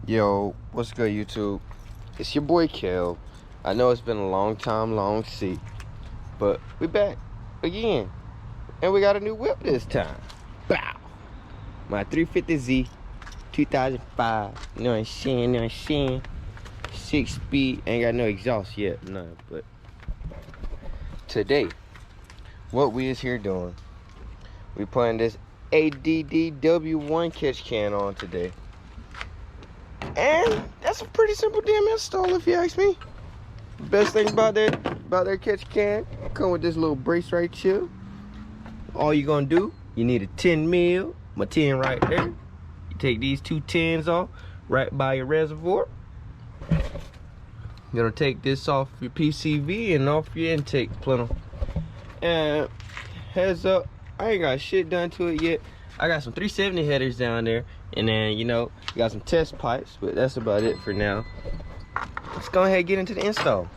Yo, what's good, YouTube? It's your boy Kel. I know it's been a long time, long see, but we back again, and we got a new whip this time. Bow! My 350Z, 2005. You know what I'm saying? You know what I'm saying? 6-speed. Ain't got no exhaust yet, none. But today, what we is here doing? We putting this ADDW1 catch can on today. And that's a pretty simple damn install if you ask me. Best thing about that catch can, come with this little brace right here. All you gonna do, you need a 10 mil, my 10 right there. You take these two 10s off right by your reservoir. You're gonna take this off your PCV and off your intake plenum. And heads up, I ain't got shit done to it yet. I got some 370 headers down there, and then, you know, got some test pipes, but that's about it for now. Let's go ahead and get into the install.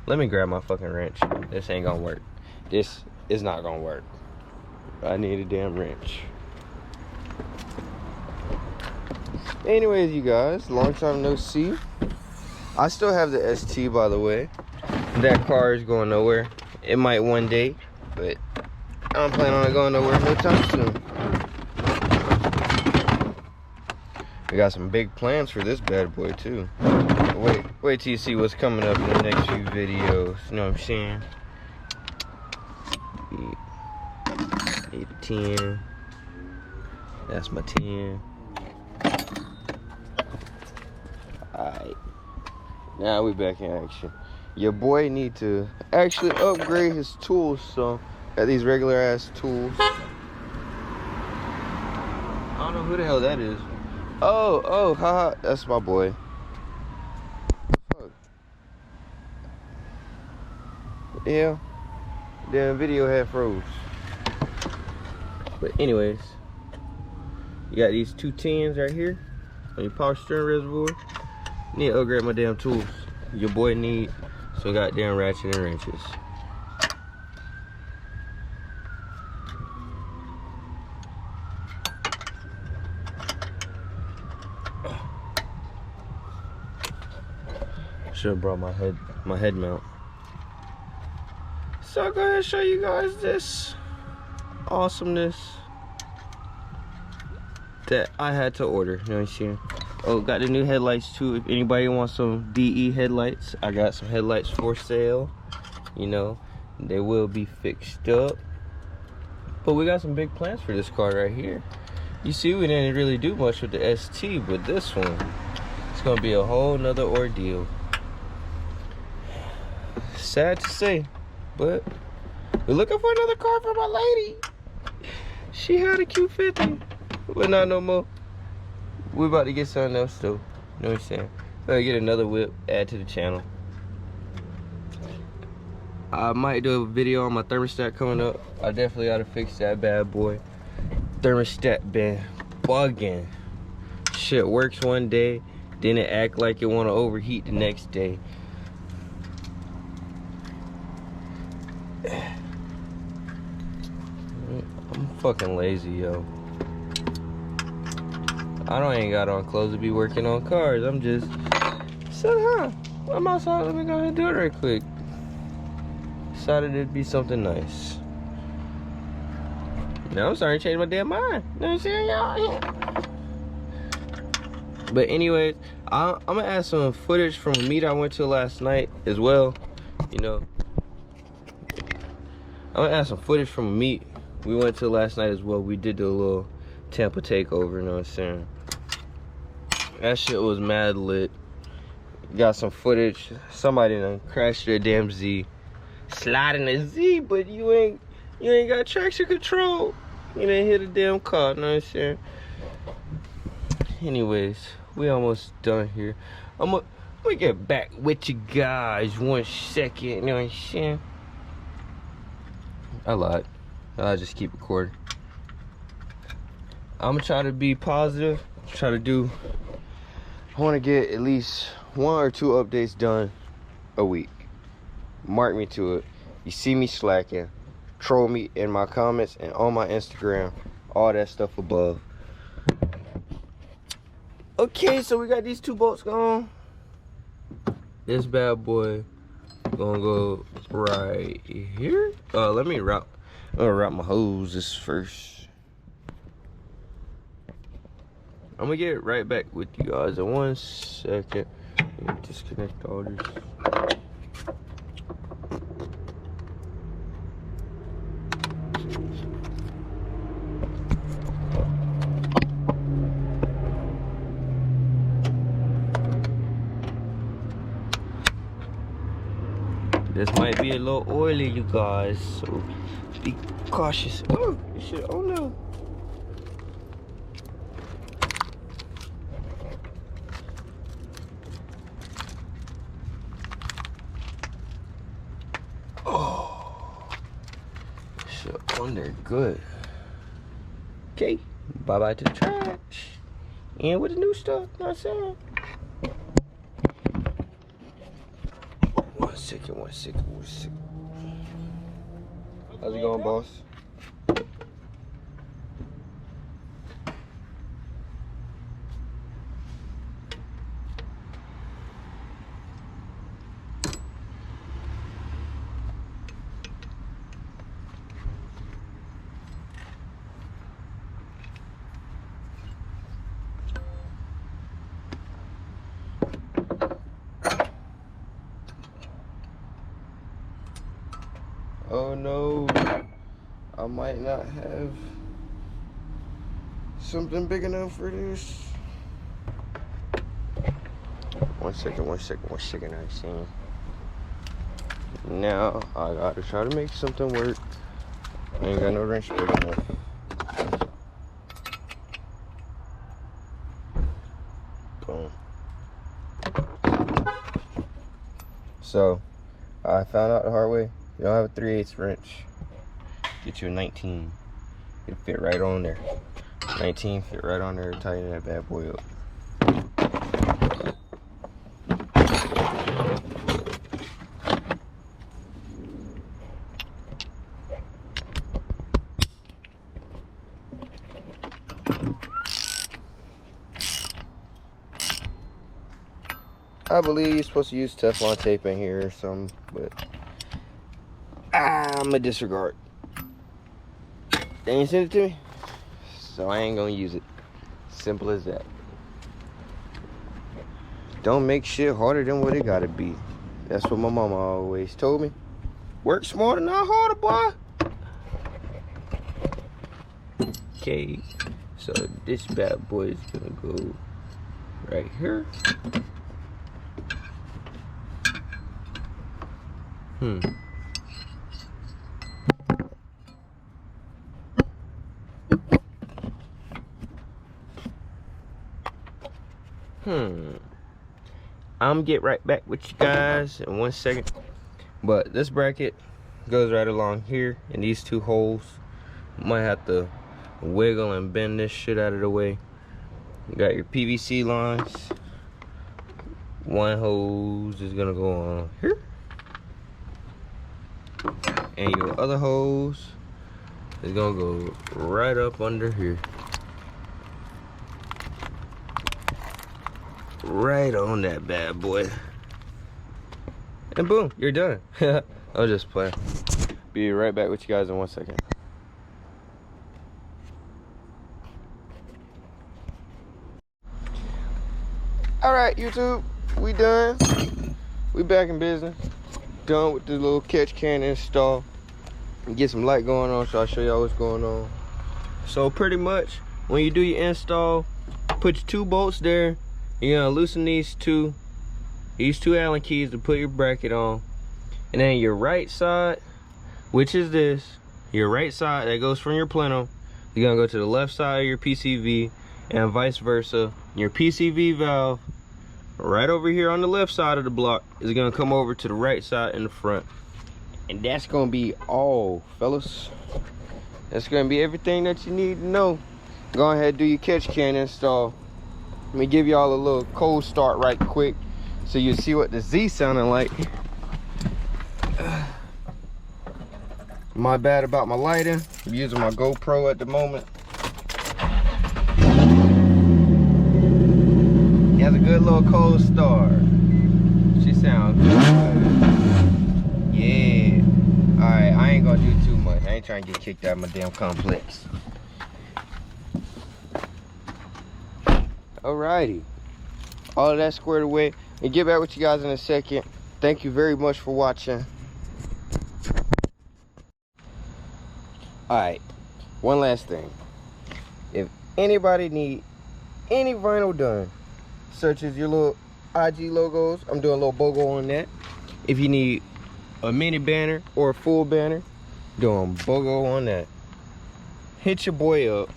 Let me grab my fucking wrench. This ain't gonna work. This is not gonna work. I need a damn wrench. Anyways, you guys, long time no see. I still have the ST, by the way. That car is going nowhere. It might one day, but I don't plan on it going nowhere no time soon. We got some big plans for this bad boy too. Wait till you see what's coming up in the next few videos. You know what I'm saying? Need a 10. That's my 10. Alright. Now we back in action. Your boy need to actually upgrade his tools, so got these regular ass tools. I don't know who the hell that is. Oh, haha, that's my boy. Fuck. Yeah, damn video had froze. But anyways, you got these two 10s right here on your power steering reservoir. Need to upgrade my damn tools. Your boy need some goddamn ratchet and wrenches. Should have brought my head mount. So I'll go ahead and show you guys this awesomeness that I had to order. You know what I'm saying? Oh, got the new headlights too. If anybody wants some DE headlights, I got some headlights for sale. You know, they will be fixed up. But we got some big plans for this car right here. You see, we didn't really do much with the ST, but this one, it's gonna be a whole nother ordeal. Sad to say, but we're looking for another car for my lady. She had a Q50, but not no more. We're about to get something else though. You know what I'm saying? We're gonna get another whip, add to the channel. I might do a video on my thermostat coming up. I definitely gotta fix that bad boy. Thermostat been bugging. Shit works one day, then it act like it wanna overheat the next day. I'm fucking lazy, yo. I ain't got on clothes to be working on cars. I'm just said, I'm outside. Let me go ahead and do it right quick. Decided it'd be something nice. Now I'm starting to change my damn mind. You know what I'm saying, y'all? But anyways, I'm gonna add some footage from a meet I went to last night as well. You know, I'm gonna add some footage from a meet we went to last night as well. We did the little Tampa takeover. You know what I'm saying? That shit was mad lit. Got some footage. Somebody done crashed their damn Z. Sliding the Z, but you ain't got traction control. You didn't hit a damn car, you know what I'm saying? Anyways, we almost done here. I'm gonna get back with you guys 1 second, you know what I'm saying? I lied. I'll just keep recording. I'm gonna try to be positive. I want to get at least 1 or 2 updates done a week. Mark me to it. You see me slacking, troll me in my comments and on my Instagram. All that stuff above. Okay, so we got these 2 bolts going. This bad boy gonna go right here. Let me route. I'm gonna route my hoses first. I'm gonna get right back with you guys in 1 second. Disconnect all this. This might be a little oily, you guys, so be cautious. Oh, shit, oh no. Oh, shit, on there good. Okay, bye-bye to the trash. And with the new stuff, know what I'm saying? 1 second, 1 second, 1 second. How's it going, boss? Oh no, I might not have something big enough for this. 1 second, 1 second, 1 second, I see. Now I gotta try to make something work. I ain't got no wrench big enough. Boom. So I found out the hard way. You don't have a 3/8 wrench. Get you a 19. It'll fit right on there. 19 fit right on there. Tighten that bad boy up. I believe you're supposed to use Teflon tape in here or something, but I'm gonna disregard. They ain't sent it to me, so I ain't gonna use it. Simple as that. Don't make shit harder than what it gotta be. That's what my mama always told me. Work smarter, not harder, boy. Okay, so this bad boy is gonna go right here. I'm gonna get right back with you guys in 1 second. But this bracket goes right along here in these 2 holes. Might have to wiggle and bend this shit out of the way. You got your PVC lines. 1 hose is gonna go on here. And your other hose is gonna go right up under here. Right on that bad boy. And boom, you're done. I'll just play. Be right back with you guys in 1 second. Alright, YouTube, we done. We back in business. Done with the little catch can install. Get some light going on, so I'll show y'all what's going on. So pretty much, when you do your install, put your 2 bolts there. You're gonna loosen these two Allen keys to put your bracket on. And then your right side, which is this, your right side that goes from your plenum, you're gonna go to the left side of your PCV, and vice versa. Your PCV valve, right over here on the left side of the block, is gonna come over to the right side in the front. And that's gonna be all, fellas. That's gonna be everything that you need to know. Go ahead and do your catch can install. Let me give y'all a little cold start right quick so you see what the Z sounding like. My bad about my lighting. I'm using my GoPro at the moment. He has a good little cold start. She sounds good. Yeah. Alright, I ain't gonna do too much. I ain't trying to get kicked out of my damn complex. Alrighty. All of that squared away. And get back with you guys in a second. Thank you very much for watching. Alright. One last thing. If anybody need any vinyl done, such as your little IG logos, I'm doing a little BOGO on that. If you need a mini banner or a full banner, doing BOGO on that. Hit your boy up.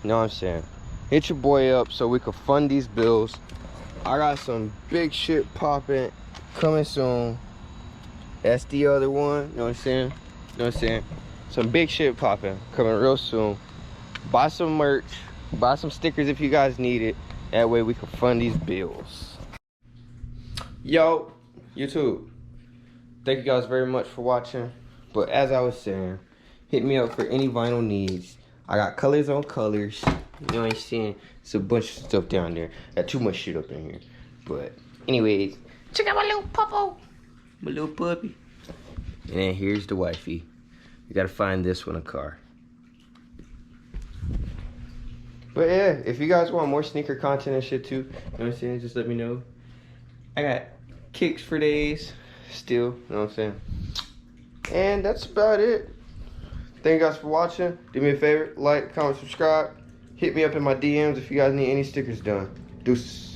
You know what I'm saying? Hit your boy up so we can fund these bills. I got some big shit popping coming soon. That's the other one. You know what I'm saying? You know what I'm saying? Some big shit popping coming real soon. Buy some merch. Buy some stickers if you guys need it. That way we can fund these bills. Yo, YouTube. Thank you guys very much for watching. But as I was saying, hit me up for any vinyl needs. I got colors on colors. You know what I'm saying? It's a bunch of stuff down there. Got too much shit up in here. But anyways, check out my little puppo. My little puppy. And then here's the wifey. You gotta find this one a car. But yeah, if you guys want more sneaker content and shit too, you know what I'm saying? Just let me know. I got kicks for days still, you know what I'm saying? And that's about it. Thank you guys for watching. Do me a favor, like, comment, subscribe. Hit me up in my DMs if you guys need any stickers done. Deuces.